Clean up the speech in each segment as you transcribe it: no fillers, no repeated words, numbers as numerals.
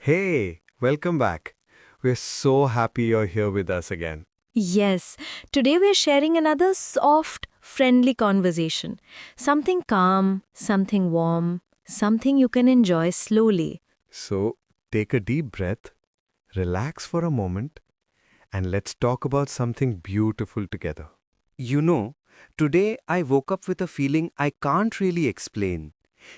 Hey, welcome back. We're so happy you're here with us again. Yes, today we're sharing another soft, friendly conversation. Something calm, something warm, something you can enjoy slowly. So, take a deep breath, relax for a moment, and let's talk about something beautiful together. You know, today I woke up with a feeling I can't really explain.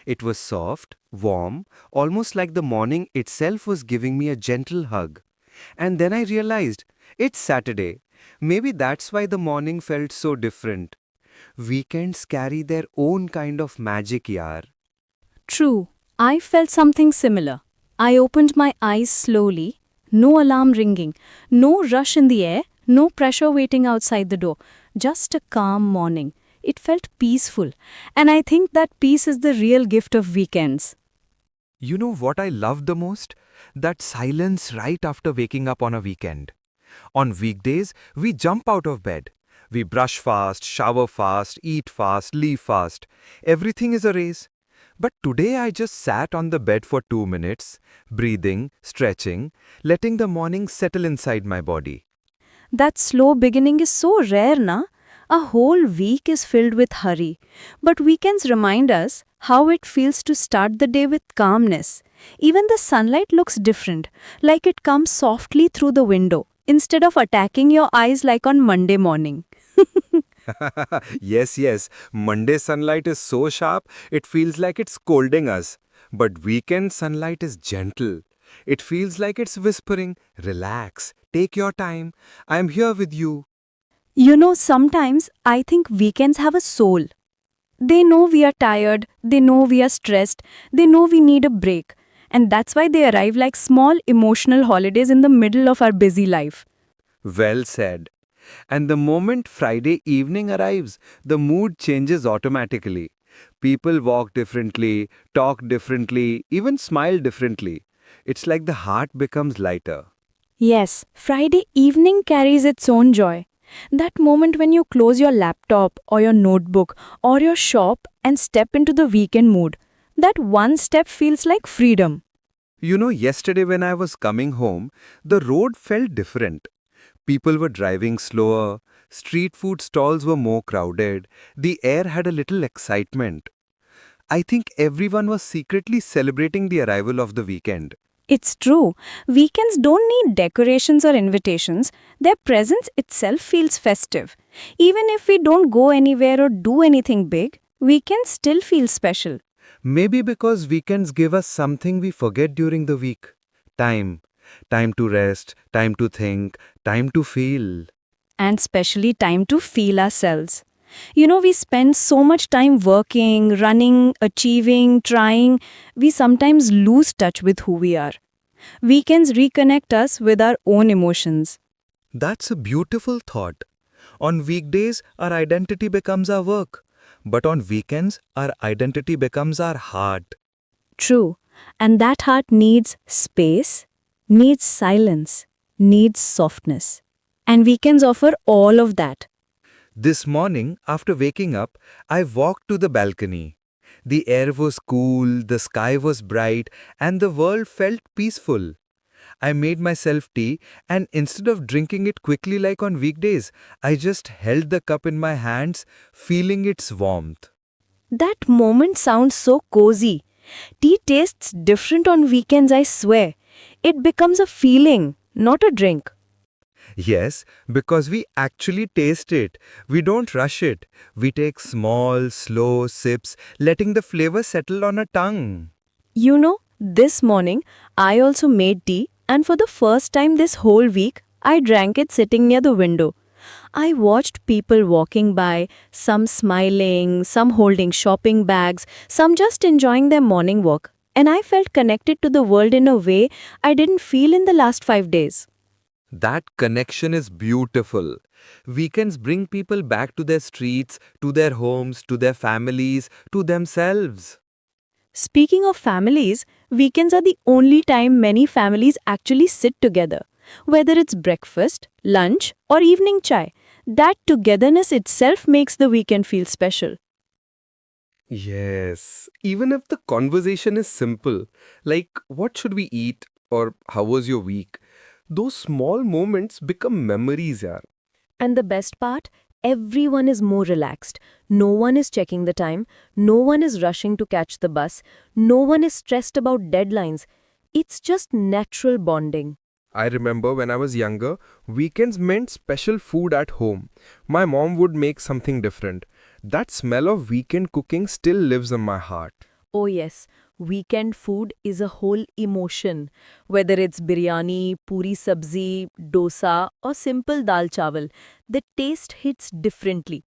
It was soft, warm, almost like the morning itself was giving me a gentle hug. And then I realized, it's Saturday. Maybe that's why the morning felt so different. Weekends carry their own kind of magic, yaar. True, I felt something similar. I opened my eyes slowly, no alarm ringing, no rush in the air, no pressure waiting outside the door, just a calm morning. It felt peaceful, and I think that peace is the real gift of weekends. You know what I love the most? That silence right after waking up on a weekend. On weekdays, we jump out of bed. We brush fast, shower fast, eat fast, leave fast. Everything is a race. But today I just sat on the bed for 2 minutes, breathing, stretching, letting the morning settle inside my body. That slow beginning is so rare, na? A whole week is filled with hurry. But weekends remind us how it feels to start the day with calmness. Even the sunlight looks different, like it comes softly through the window, instead of attacking your eyes like on Monday morning. Yes, Monday sunlight is so sharp, it feels like it's scolding us. But weekend sunlight is gentle. It feels like it's whispering, relax, take your time, I'm here with you. You know, sometimes I think weekends have a soul. They know we are tired, they know we are stressed, they know we need a break. And that's why they arrive like small emotional holidays in the middle of our busy life. Well said. And the moment Friday evening arrives, the mood changes automatically. People walk differently, talk differently, even smile differently. It's like the heart becomes lighter. Yes, Friday evening carries its own joy. That moment when you close your laptop or your notebook or your shop and step into the weekend mood. That one step feels like freedom. You know, yesterday when I was coming home, the road felt different. People were driving slower, street food stalls were more crowded, the air had a little excitement. I think everyone was secretly celebrating the arrival of the weekend. It's true. Weekends don't need decorations or invitations. Their presence itself feels festive. Even if we don't go anywhere or do anything big, weekends still feel special. Maybe because weekends give us something we forget during the week. Time. Time to rest, time to think, time to feel. And especially time to feel ourselves. You know, we spend so much time working, running, achieving, trying, we sometimes lose touch with who we are. Weekends reconnect us with our own emotions. That's a beautiful thought. On weekdays, our identity becomes our work. But on weekends, our identity becomes our heart. True. And that heart needs space, needs silence, needs softness. And weekends offer all of that. This morning, after waking up, I walked to the balcony. The air was cool, the sky was bright, and the world felt peaceful. I made myself tea, and instead of drinking it quickly like on weekdays, I just held the cup in my hands, feeling its warmth. That moment sounds so cozy. Tea tastes different on weekends, I swear. It becomes a feeling, not a drink. Yes, because we actually taste it. We don't rush it. We take small, slow sips, letting the flavor settle on our tongue. You know, this morning I also made tea, and for the first time this whole week, I drank it sitting near the window. I watched people walking by, some smiling, some holding shopping bags, some just enjoying their morning walk. And I felt connected to the world in a way I didn't feel in the last 5 days. That connection is beautiful. Weekends bring people back to their streets, to their homes, to their families, to themselves. Speaking of families, weekends are the only time many families actually sit together. Whether it's breakfast, lunch, or evening chai, that togetherness itself makes the weekend feel special. Yes, even if the conversation is simple, like what should we eat? or how was your week? Those small moments become memories, yaar. And the best part? Everyone is more relaxed. No one is checking the time. No one is rushing to catch the bus. No one is stressed about deadlines. It's just natural bonding. I remember when I was younger, weekends meant special food at home. My mom would make something different. That smell of weekend cooking still lives in my heart. Oh yes, weekend food is a whole emotion. Whether it's biryani, puri sabzi, dosa or simple dal chawal, the taste hits differently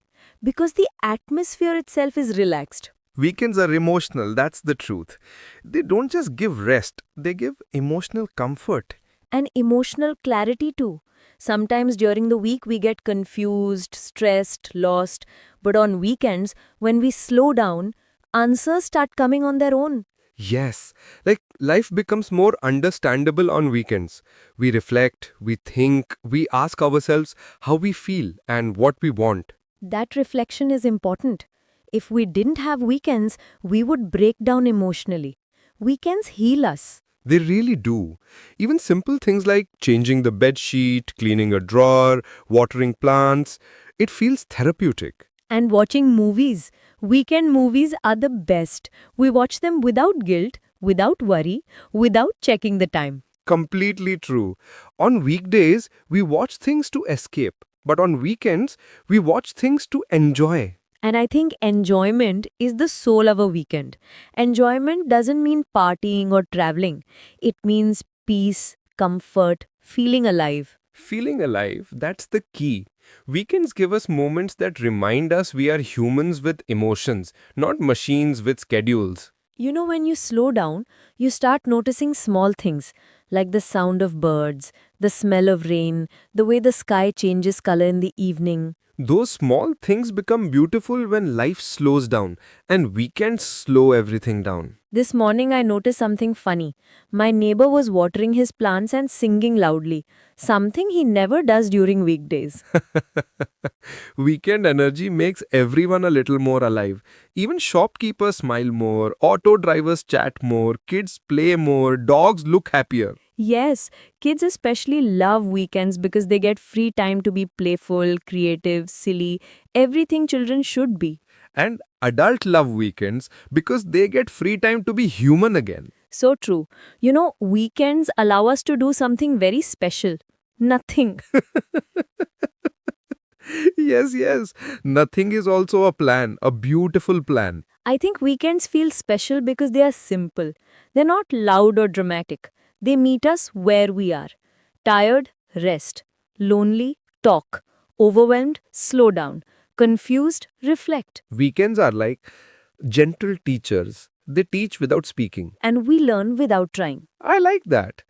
because the atmosphere itself is relaxed. Weekends are emotional, that's the truth. They don't just give rest, they give emotional comfort. And emotional clarity too. Sometimes during the week we get confused, stressed, lost, but on weekends when we slow down, answers start coming on their own. Yes, like life becomes more understandable on weekends. We reflect, we think, we ask ourselves how we feel and what we want. That reflection is important. If we didn't have weekends, we would break down emotionally. Weekends heal us. They really do. Even simple things like changing the bed sheet, cleaning a drawer, watering plants, it feels therapeutic. And watching movies. Weekend movies are the best. We watch them without guilt, without worry, without checking the time. Completely true. On weekdays, we watch things to escape, but on weekends, we watch things to enjoy. And I think enjoyment is the soul of a weekend. Enjoyment doesn't mean partying or traveling. It means peace, comfort, feeling alive. Feeling alive, that's the key. Weekends give us moments that remind us we are humans with emotions, not machines with schedules. You know, when you slow down, you start noticing small things like the sound of birds, the smell of rain, the way the sky changes color in the evening. Those small things become beautiful when life slows down, and weekends slow everything down. This morning I noticed something funny. My neighbor was watering his plants and singing loudly, something he never does during weekdays. Weekend energy makes everyone a little more alive. Even shopkeepers smile more, auto drivers chat more, kids play more, dogs look happier. Yes, kids especially love weekends because they get free time to be playful, creative, silly, everything children should be. And adults love weekends because they get free time to be human again. So true. You know, weekends allow us to do something very special. Nothing. Yes. Nothing is also a plan, a beautiful plan. I think weekends feel special because they are simple. They're not loud or dramatic. They meet us where we are. Tired, rest. Lonely, talk. Overwhelmed, slow down. Confused, reflect. Weekends are like gentle teachers. They teach without speaking. And we learn without trying. I like that.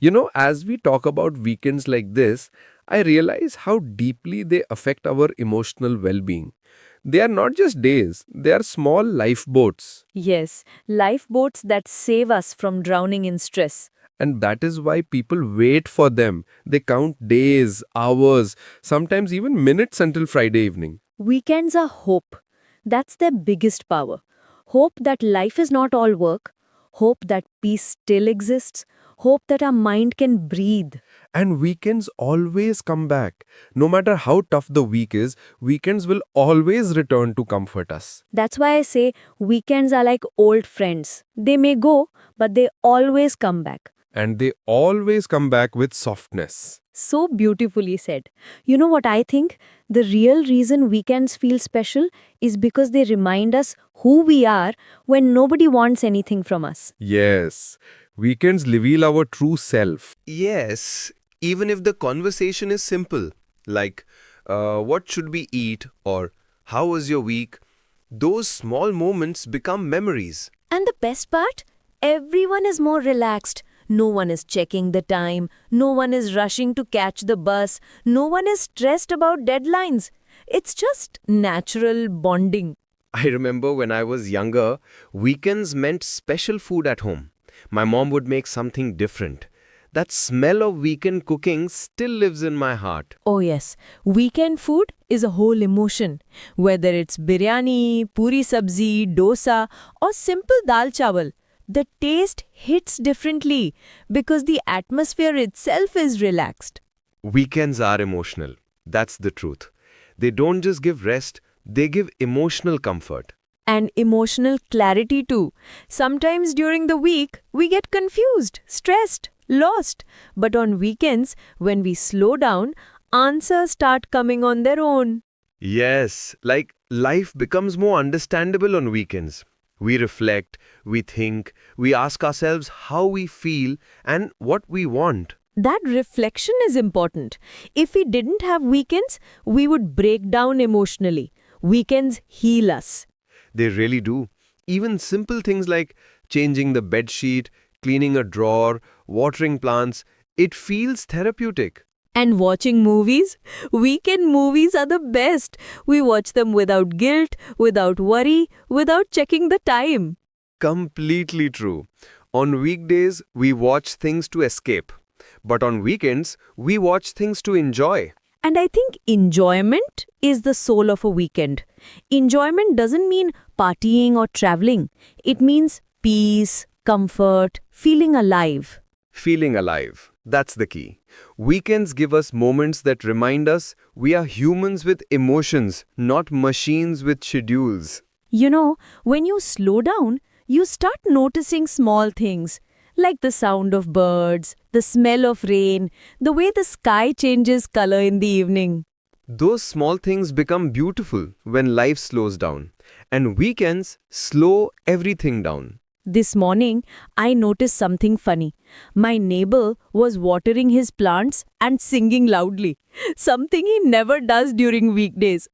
You know, as we talk about weekends like this, I realize how deeply they affect our emotional well being. They are not just days, they are small lifeboats. Yes, lifeboats that save us from drowning in stress. And that is why people wait for them. They count days, hours, sometimes even minutes until Friday evening. Weekends are hope. That's their biggest power. Hope that life is not all work. Hope that peace still exists. Hope that our mind can breathe. And weekends always come back. No matter how tough the week is, weekends will always return to comfort us. That's why I say weekends are like old friends. They may go, but they always come back. And they always come back with softness. So beautifully said. You know what I think? The real reason weekends feel special is because they remind us who we are when nobody wants anything from us. Yes, weekends reveal our true self. Yes, even if the conversation is simple, like, what should we eat or how was your week, those small moments become memories. And the best part? Everyone is more relaxed. No one is checking the time. No one is rushing to catch the bus. No one is stressed about deadlines. It's just natural bonding. I remember when I was younger, weekends meant special food at home. My mom would make something different. That smell of weekend cooking still lives in my heart. Oh yes, weekend food is a whole emotion. Whether it's biryani, puri sabzi, dosa or simple dal chawal, the taste hits differently because the atmosphere itself is relaxed. Weekends are emotional. That's the truth. They don't just give rest, they give emotional comfort. And emotional clarity too. Sometimes during the week, we get confused, stressed, lost. But on weekends, when we slow down, answers start coming on their own. Yes, like life becomes more understandable on weekends. We reflect, we think, we ask ourselves how we feel and what we want. That reflection is important. If we didn't have weekends, we would break down emotionally. Weekends heal us. They really do. Even simple things like changing the bed sheet, cleaning a drawer, watering plants, it feels therapeutic. And watching movies? Weekend movies are the best. We watch them without guilt, without worry, without checking the time. Completely true. On weekdays, we watch things to escape. But on weekends, we watch things to enjoy. And I think enjoyment is the soul of a weekend. Enjoyment doesn't mean partying or traveling. It means peace, comfort, feeling alive. Feeling alive. That's the key. Weekends give us moments that remind us we are humans with emotions, not machines with schedules. You know, when you slow down, you start noticing small things, like the sound of birds, the smell of rain, the way the sky changes color in the evening. Those small things become beautiful when life slows down. And weekends slow everything down. This morning, I noticed something funny. My neighbor was watering his plants and singing loudly, something he never does during weekdays.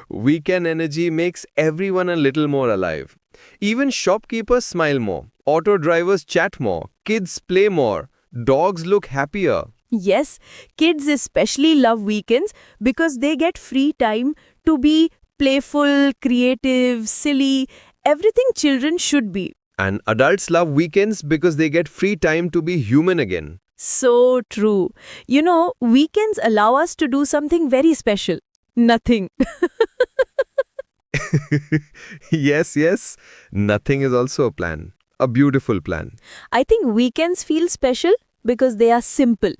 Weekend energy makes everyone a little more alive. Even shopkeepers smile more, auto drivers chat more, kids play more, dogs look happier. Yes, kids especially love weekends because they get free time to be playful, creative, silly, everything children should be. And adults love weekends because they get free time to be human again. So true. You know, weekends allow us to do something very special. Nothing. Yes. Nothing is also a plan. A beautiful plan. I think weekends feel special because they are simple.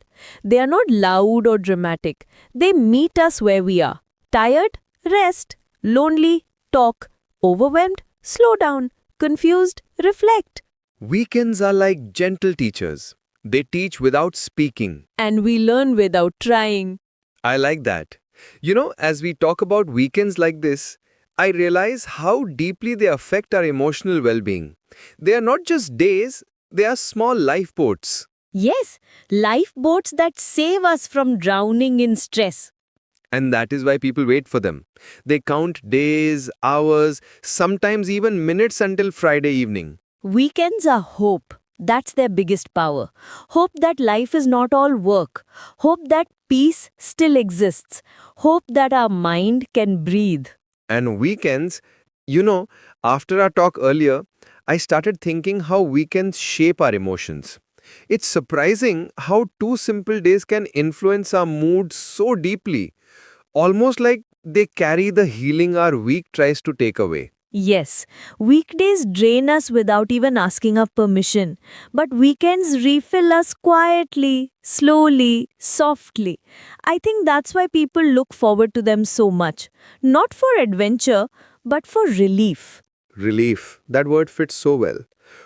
They are not loud or dramatic. They meet us where we are. Tired? Rest. Lonely? Talk. Overwhelmed? Slow down. Confused? Reflect. Weekends are like gentle teachers. They teach without speaking. And we learn without trying. I like that. You know, as we talk about weekends like this, I realize how deeply they affect our emotional well-being. They are not just days, they are small lifeboats. Yes, lifeboats that save us from drowning in stress. And that is why people wait for them. They count days, hours, sometimes even minutes until Friday evening. Weekends are hope. That's their biggest power. Hope that life is not all work. Hope that peace still exists. Hope that our mind can breathe. And weekends, you know, after our talk earlier, I started thinking how weekends shape our emotions. It's surprising how 2 simple days can influence our mood so deeply, almost like they carry the healing our week tries to take away. Yes, weekdays drain us without even asking our permission. But weekends refill us quietly, slowly, softly. I think that's why people look forward to them so much. Not for adventure, but for relief. Relief, that word fits so well.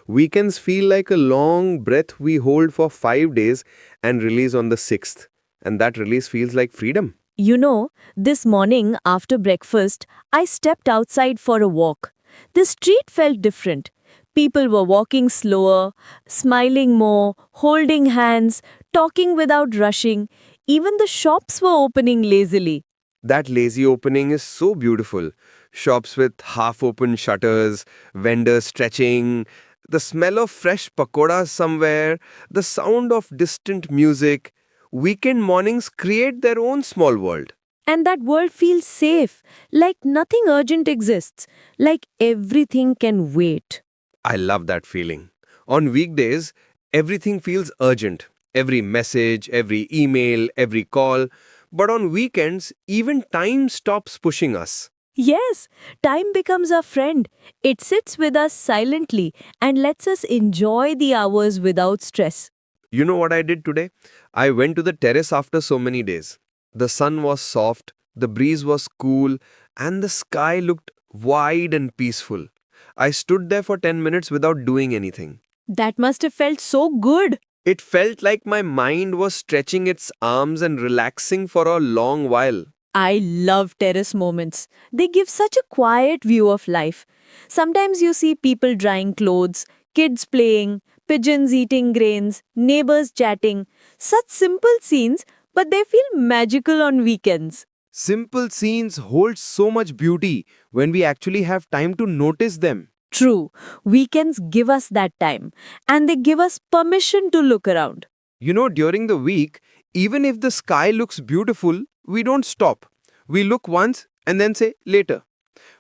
Weekends feel like a long breath we hold for 5 days and release on the 6th. And that release feels like freedom. You know, this morning after breakfast, I stepped outside for a walk. The street felt different. People were walking slower, smiling more, holding hands, talking without rushing. Even the shops were opening lazily. That lazy opening is so beautiful. Shops with half-open shutters, vendors stretching, the smell of fresh pakoras somewhere, the sound of distant music. Weekend mornings create their own small world. And that world feels safe, like nothing urgent exists, like everything can wait. I love that feeling. On weekdays, everything feels urgent. Every message, every email, every call. But on weekends, even time stops pushing us. Yes, time becomes our friend. It sits with us silently and lets us enjoy the hours without stress. You know what I did today? I went to the terrace after so many days. The sun was soft, the breeze was cool, and the sky looked wide and peaceful. I stood there for 10 minutes without doing anything. That must have felt so good. It felt like my mind was stretching its arms and relaxing for a long while. I love terrace moments. They give such a quiet view of life. Sometimes you see people drying clothes, kids playing, pigeons eating grains, neighbors chatting. Such simple scenes, but they feel magical on weekends. Simple scenes hold so much beauty when we actually have time to notice them. True, weekends give us that time, and they give us permission to look around. You know, during the week, even if the sky looks beautiful, we don't stop. We look once and then say later.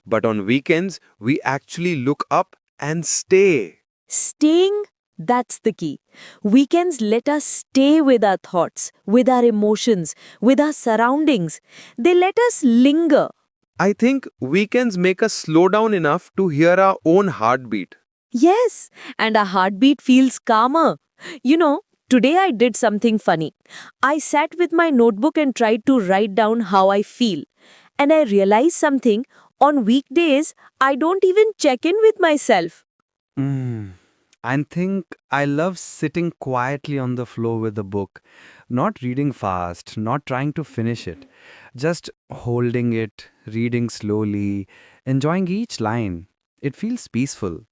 But on weekends, we actually look up and stay. Staying, that's the key. Weekends let us stay with our thoughts, with our emotions, with our surroundings. They let us linger. I think weekends make us slow down enough to hear our own heartbeat. Yes, and our heartbeat feels calmer. You know, today I did something funny. I sat with my notebook and tried to write down how I feel. And I realized something. On weekdays, I don't even check in with myself. I think I love sitting quietly on the floor with a book, not reading fast, not trying to finish it, just holding it, reading slowly, enjoying each line. It feels peaceful.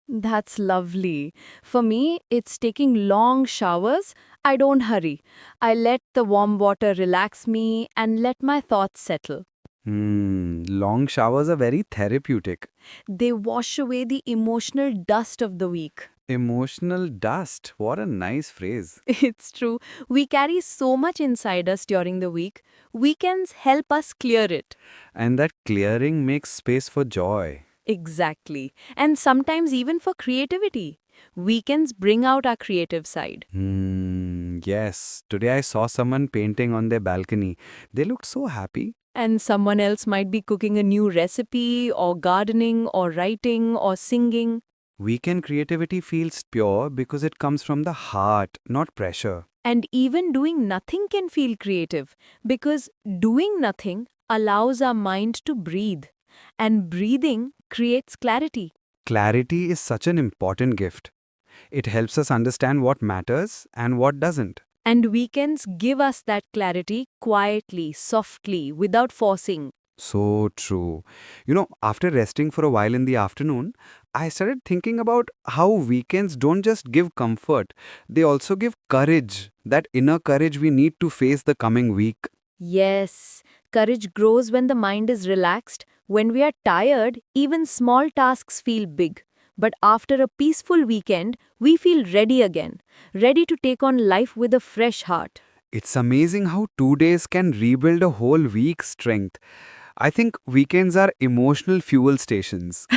That's lovely. For me, it's taking long showers. I don't hurry. I let the warm water relax me and let my thoughts settle. Long showers are very therapeutic. They wash away the emotional dust of the week. Emotional dust. What a nice phrase. It's true. We carry so much inside us during the week. Weekends help us clear it. And that clearing makes space for joy. Exactly. And sometimes even for creativity. Weekends bring out our creative side. Yes. Today I saw someone painting on their balcony. They looked so happy. And someone else might be cooking a new recipe, or gardening, or writing, or singing. Weekend creativity feels pure because it comes from the heart, not pressure. And even doing nothing can feel creative because doing nothing allows our mind to breathe. And breathing creates clarity. Clarity is such an important gift. It helps us understand what matters and what doesn't. And weekends give us that clarity quietly, softly, without forcing. So true. After resting for a while in the afternoon, I started thinking about how weekends don't just give comfort, they also give courage, that inner courage we need to face the coming week. Yes, courage grows when the mind is relaxed. When we are tired, even small tasks feel big. But after a peaceful weekend, we feel ready again, ready to take on life with a fresh heart. It's amazing how 2 days can rebuild a whole week's strength. I think weekends are emotional fuel stations.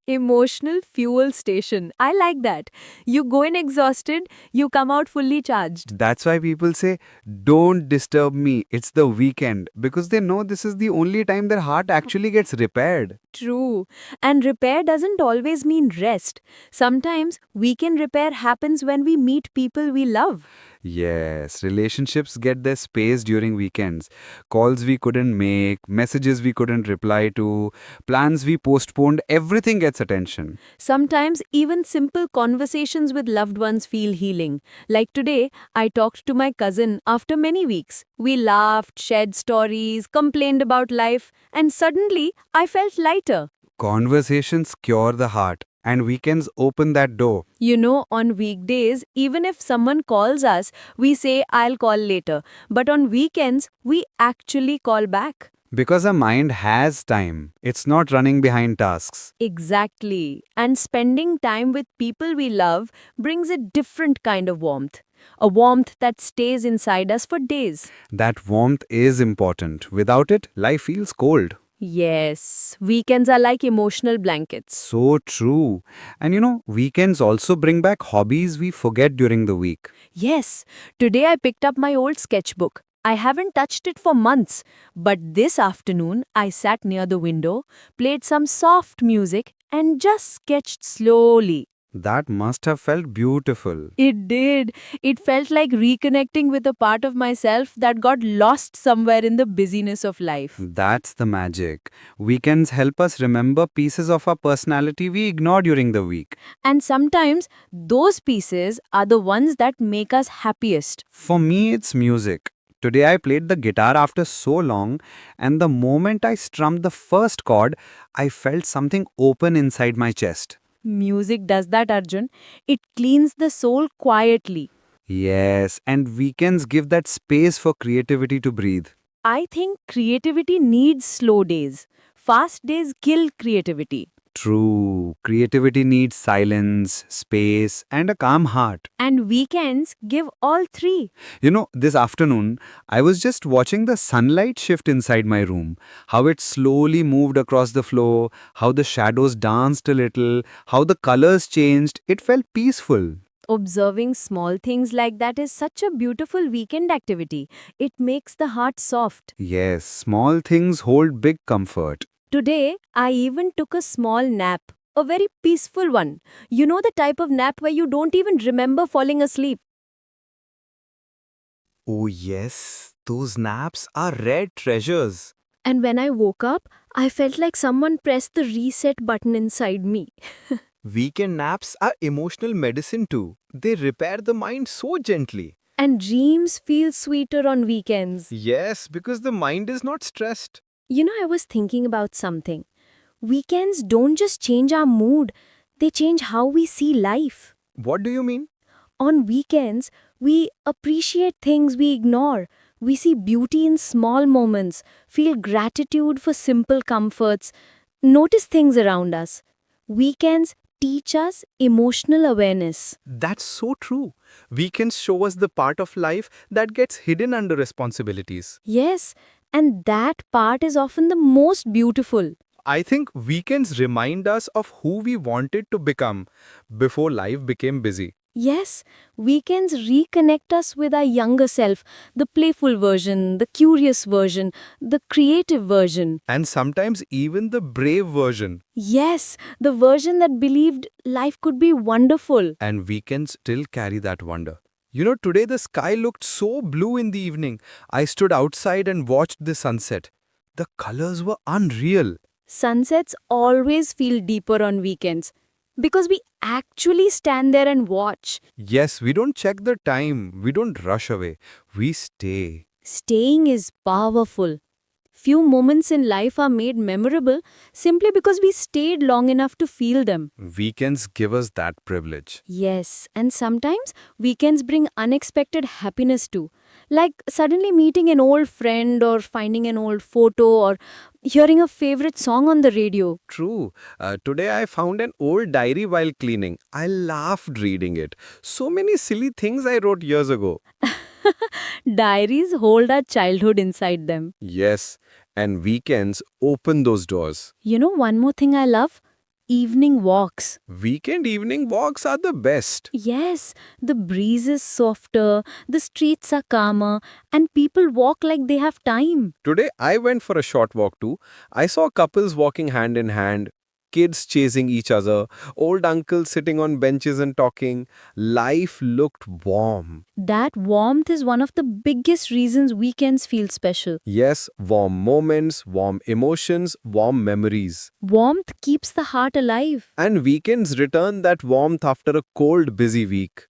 Emotional fuel station. I like that. You go in exhausted, you come out fully charged. That's why people say, don't disturb me, it's the weekend, because they know this is the only time their heart actually gets repaired. True. And repair doesn't always mean rest. Sometimes weekend repair happens when we meet people we love. Yes, relationships get their space during weekends. Calls we couldn't make, messages we couldn't reply to, plans we postponed, everything gets attention. Sometimes even simple conversations with loved ones feel healing. Like today, I talked to my cousin after many weeks. We laughed, shared stories, complained about life, and suddenly I felt lighter. Conversations cure the heart, and weekends open that door. You know, on weekdays, even if someone calls us, we say, I'll call later. But on weekends, we actually call back. Because our mind has time, it's not running behind tasks. Exactly. And spending time with people we love brings a different kind of warmth. A warmth that stays inside us for days. That warmth is important. Without it, life feels cold. Yes, weekends are like emotional blankets. So true. And weekends also bring back hobbies we forget during the week. Yes, today I picked up my old sketchbook. I haven't touched it for months, but this afternoon I sat near the window, played some soft music, and just sketched slowly. That must have felt beautiful. It did. It felt like reconnecting with a part of myself that got lost somewhere in the busyness of life. That's the magic. Weekends help us remember pieces of our personality we ignore during the week. And sometimes those pieces are the ones that make us happiest. For me, it's music. Today I played the guitar after so long, and the moment I strummed the first chord, I felt something open inside my chest. Music does that, Arjun. It cleans the soul quietly. Yes, and weekends give that space for creativity to breathe. I think creativity needs slow days. Fast days kill creativity. True, creativity needs silence, space, and a calm heart. And weekends give all three. This afternoon, I was just watching the sunlight shift inside my room, how it slowly moved across the floor, how the shadows danced a little, how the colors changed. It felt peaceful. Observing small things like that is such a beautiful weekend activity. It makes the heart soft. Yes, small things hold big comfort. Today, I even took a small nap. A very peaceful one. You know the type of nap where you don't even remember falling asleep. Oh, yes, those naps are rare treasures. And when I woke up, I felt like someone pressed the reset button inside me. Weekend naps are emotional medicine too. They repair the mind so gently. And dreams feel sweeter on weekends. Yes, because the mind is not stressed. I was thinking about something. Weekends don't just change our mood, they change how we see life. What do you mean? On weekends, we appreciate things we ignore. We see beauty in small moments, feel gratitude for simple comforts, notice things around us. Weekends teach us emotional awareness. That's so true. Weekends show us the part of life that gets hidden under responsibilities. Yes, and that part is often the most beautiful. I think weekends remind us of who we wanted to become before life became busy. Yes, weekends reconnect us with our younger self, the playful version, the curious version, the creative version. And sometimes even the brave version. Yes, the version that believed life could be wonderful. And weekends still carry that wonder. Today the sky looked so blue in the evening. I stood outside and watched the sunset. The colors were unreal. Sunsets always feel deeper on weekends because we actually stand there and watch. Yes, we don't check the time. We don't rush away. We stay. Staying is powerful. Few moments in life are made memorable simply because we stayed long enough to feel them. Weekends give us that privilege. Yes, and sometimes weekends bring unexpected happiness too. Like suddenly meeting an old friend or finding an old photo or hearing a favorite song on the radio. True. Today I found an old diary while cleaning. I laughed reading it. So many silly things I wrote years ago. Diaries hold our childhood inside them. Yes, and weekends open those doors. One more thing I love? Evening walks. Weekend evening walks are the best. Yes, the breeze is softer, the streets are calmer, and people walk like they have time. Today I went for a short walk too. I saw couples walking hand in hand, kids chasing each other, old uncles sitting on benches and talking. Life looked warm. That warmth is one of the biggest reasons weekends feel special. Yes, warm moments, warm emotions, warm memories. Warmth keeps the heart alive. And weekends return that warmth after a cold, busy week.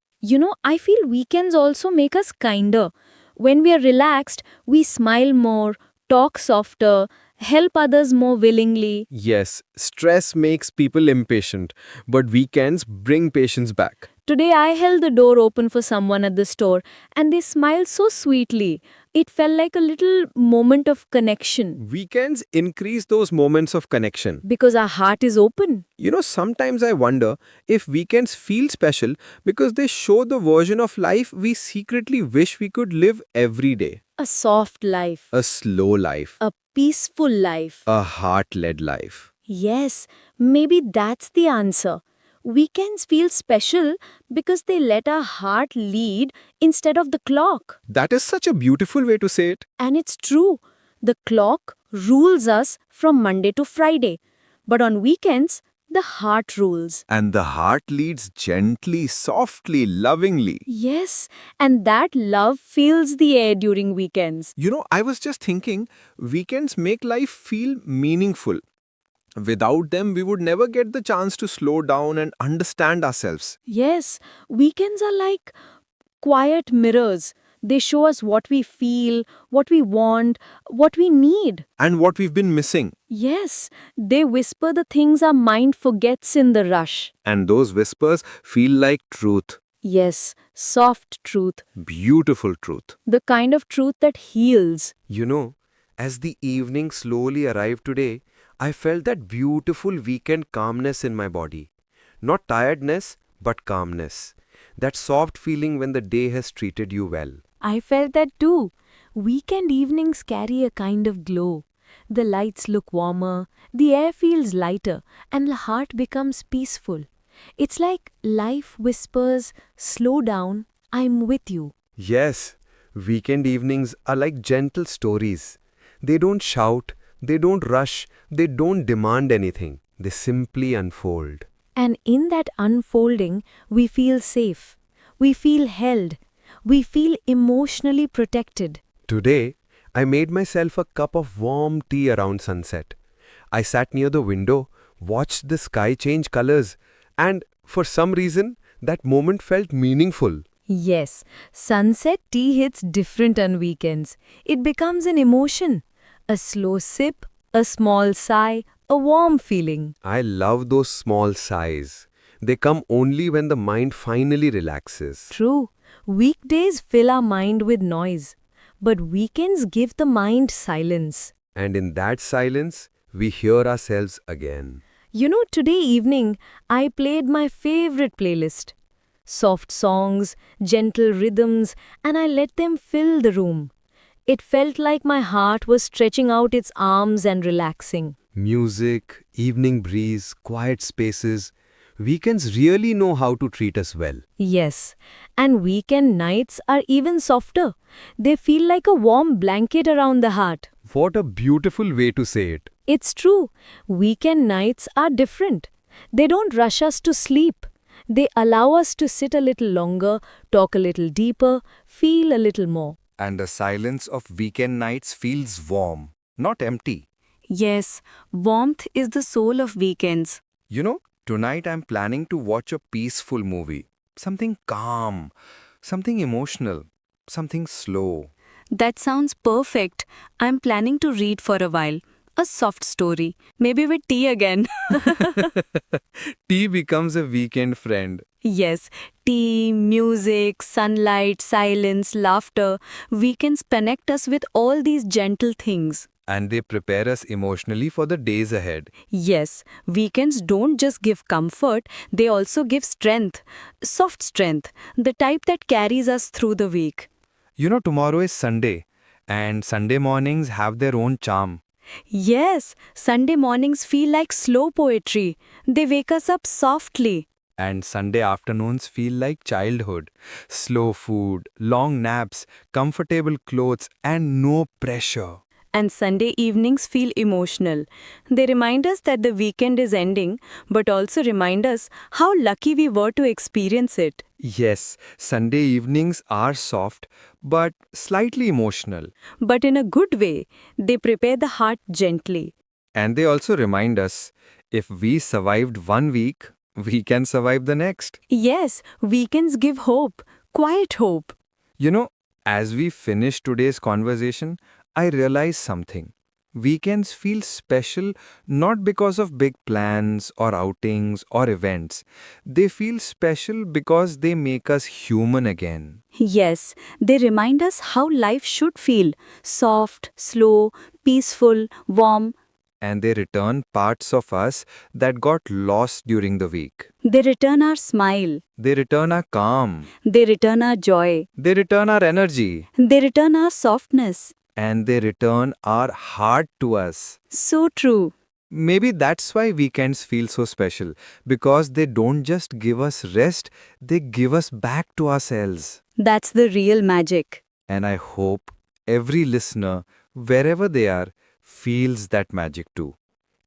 I feel weekends also make us kinder. When we are relaxed, we smile more, talk softer, help others more willingly. Yes, stress makes people impatient, but weekends bring patience back. Today I held the door open for someone at the store and they smiled so sweetly. It felt like a little moment of connection Weekends increase those moments of connection. because our heart is open. Sometimes I wonder if weekends feel special because they show the version of life we secretly wish we could live every day. A soft life, A slow life, a peaceful life. a heart led life. Yes, maybe that's the answer. Weekends feel special because they let our heart lead instead of the clock. That is such a beautiful way to say it. And it's true. The clock rules us from Monday to Friday. But on weekends, the heart rules. And the heart leads gently, softly, lovingly. Yes, and that love fills the air during weekends. I was just thinking, weekends make life feel meaningful. Without them, we would never get the chance to slow down and understand ourselves. Yes, weekends are like quiet mirrors. They show us what we feel, what we want, what we need. And what we've been missing. Yes, they whisper the things our mind forgets in the rush. And those whispers feel like truth. Yes, soft truth, Beautiful truth. the kind of truth that heals. As the evening slowly arrived today, I felt that beautiful weekend calmness in my body. Not tiredness, but calmness. That soft feeling when the day has treated you well. I felt that too. Weekend evenings carry a kind of glow. The lights look warmer, the air feels lighter, and the heart becomes peaceful. It's like life whispers, slow down, I'm with you. Yes, weekend evenings are like gentle stories. They don't shout, they don't rush, they don't demand anything. They simply unfold. And in that unfolding, we feel safe. We feel held. We feel emotionally protected. Today, I made myself a cup of warm tea around sunset. I sat near the window, watched the sky change colors, and for some reason, that moment felt meaningful. Yes, sunset tea hits different on weekends. It becomes an emotion. A slow sip, a small sigh, a warm feeling. I love those small sighs. They come only when the mind finally relaxes. True, weekdays fill our mind with noise, but weekends give the mind silence. And in that silence, we hear ourselves again. Today evening, I played my favorite playlist. Soft songs, gentle rhythms, and I let them fill the room. It felt like my heart was stretching out its arms and relaxing. Music, evening breeze, quiet spaces. Weekends really know how to treat us well. Yes, and weekend nights are even softer. They feel like a warm blanket around the heart. What a beautiful way to say it. It's true. Weekend nights are different. They don't rush us to sleep. They allow us to sit a little longer, talk a little deeper, feel a little more. And the silence of weekend nights feels warm, not empty. Yes, warmth is the soul of weekends. Tonight I'm planning to watch a peaceful movie. Something calm, something emotional, something slow. That sounds perfect. I'm planning to read for a while. A soft story, maybe with tea again. Tea becomes a weekend friend. Yes, tea, music, sunlight, silence, laughter. Weekends connect us with all these gentle things. And they prepare us emotionally for the days ahead. Yes, weekends don't just give comfort, they also give strength. Soft strength, the type that carries us through the week. Tomorrow is Sunday, and Sunday mornings have their own charm. Yes, Sunday mornings feel like slow poetry. They wake us up softly. And Sunday afternoons feel like childhood. Slow food, long naps, comfortable clothes, and no pressure. And Sunday evenings feel emotional. They remind us that the weekend is ending, but also remind us how lucky we were to experience it. Yes, Sunday evenings are soft, but slightly emotional. But in a good way, they prepare the heart gently. And they also remind us, if we survived one week, we can survive the next. Yes, weekends give hope, quiet hope. As we finish today's conversation, I realize something. Weekends feel special not because of big plans or outings or events. They feel special because they make us human again. Yes, they remind us how life should feel soft, slow, peaceful, warm. And they return parts of us that got lost during the week. They return our smile. They return our calm. They return our joy. They return our energy. They return our softness. And they return our heart to us. So true. Maybe that's why weekends feel so special, because they don't just give us rest, they give us back to ourselves. That's the real magic. And I hope every listener, wherever they are, feels that magic too.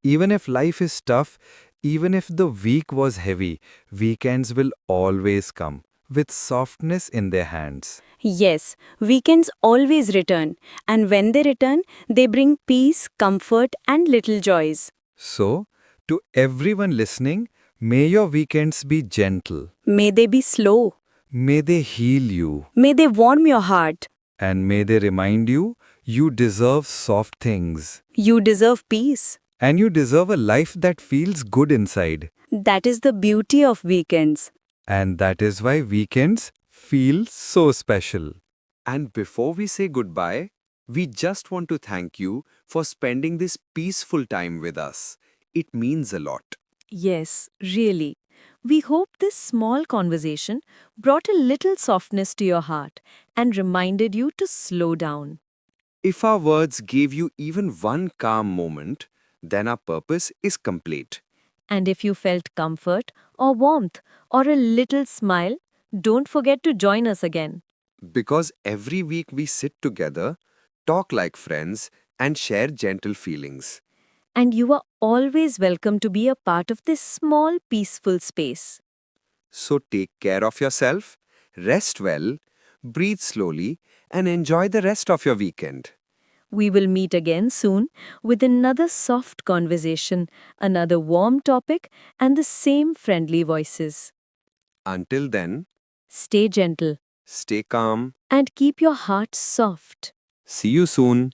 Even if life is tough, even if the week was heavy, weekends will always come with softness in their hands. Yes, weekends always return, and when they return, they bring peace, comfort, and little joys. So, to everyone listening, may your weekends be gentle. May they be slow. May they heal you. May they warm your heart. And may they remind you you deserve soft things. You deserve peace. And you deserve a life that feels good inside. That is the beauty of weekends. And that is why weekends feel so special. And before we say goodbye, we just want to thank you for spending this peaceful time with us. It means a lot. Yes, really. We hope this small conversation brought a little softness to your heart and reminded you to slow down. If our words gave you even one calm moment, then our purpose is complete. And if you felt comfort or warmth or a little smile, don't forget to join us again. Because every week we sit together, talk like friends, and share gentle feelings. And you are always welcome to be a part of this small, peaceful space. So take care of yourself, rest well, breathe slowly, and enjoy the rest of your weekend. We will meet again soon with another soft conversation, another warm topic, and the same friendly voices. Until then, Stay gentle stay calm. and keep your heart soft. See you soon.